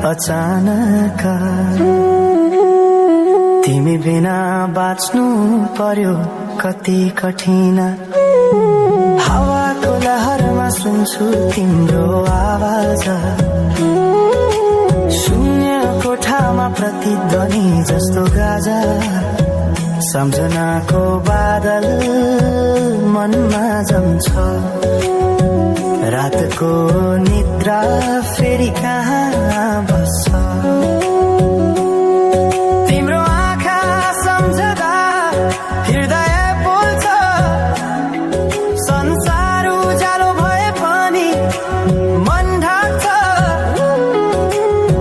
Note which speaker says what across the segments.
Speaker 1: अचानक तिमी बिना बाँच्नु पर्यो कति कठिन। हावाको लहरमा सुन्छु तिम्रो आवाज, शून्य कोठामा प्रतिध्वनि जस्तो गाजा। सम्झनाको बादल मनमा जम्छ, रातको निद्रा फेरि कहाँ बस्छ। तिम्रो आँखा सम्झदा हृदय पोल्छ, संसार उज्यालो भए पनि मन ढाक्छ।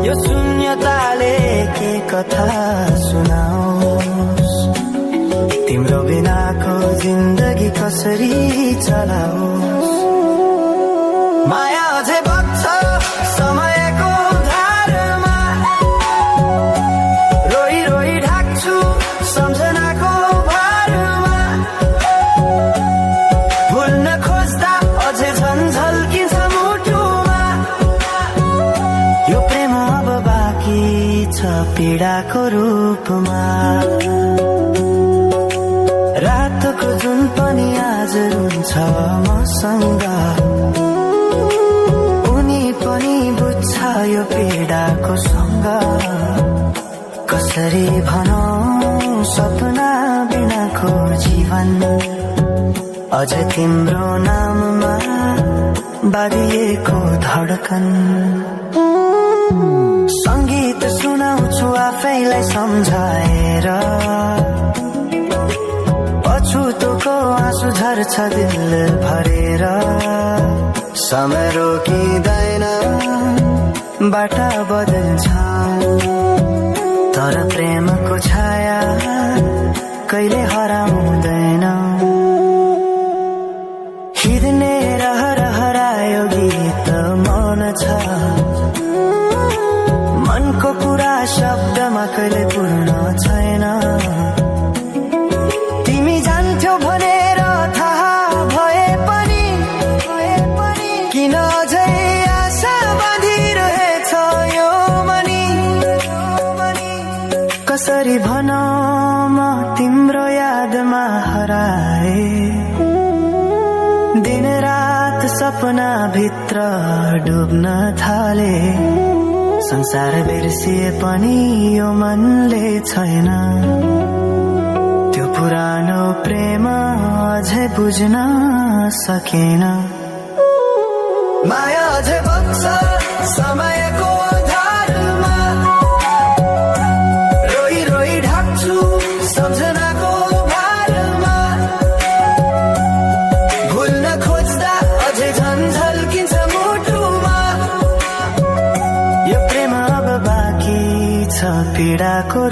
Speaker 1: यो शून्यताले के कथा सुनाओस्, तिम्रो बिनाको जिन्दगी कसरी चलाओस्। माया अझै बग्छ समयको धारमा, रोई रोई ढाक्छु सम्झनाको भारमा। भुल्न खोज्दा अझै झन्झल्किन्छ मुटुमा, यो प्रेम अब बाँकी छ पीडाको रूपमा। रातको जुन पनि आज रुन्छ मसँग, पनि बुझ्छ यो पीडाको सँग। कसरी भनौं सपना बिनाको जीवन, अझ तिम्रो नाममा बाँधिएको धडकन। संगीत सुनाउँछु आफैलाई सम्झाएर, पछुतोको आँसु झर्छ दिल भरेर। समय रोकिँदैन बाटा बदल्छ, तर प्रेमको छाया कहिले हराउँदैन। हिँड्ने हरायो गीत मौन छ, मनको कुरा शब्दमा कहिले पूर्ण छैन। तिमी जान्थ्यौ भनेर थाहा भए पनि किन अझै आशा बाँधिरहेछ यो मनी। कसरी भनौं म तिम्रो यादमा हराए, दिन रात सपना भित्र डुब्न थाले। संसार बिर्सिए पनि यो मनले छैन, त्यो पुरानो प्रेम अझै बुझ्न सकेन। माया अझै बग्छ समयको धारमा, रोई रोई ढाक्छु सम्झनाको भारमा। भुल्न खोज्दा अझै झन्झल्किन्छ मुटुमा, यो प्रेम अब बाँकी छ पीडाको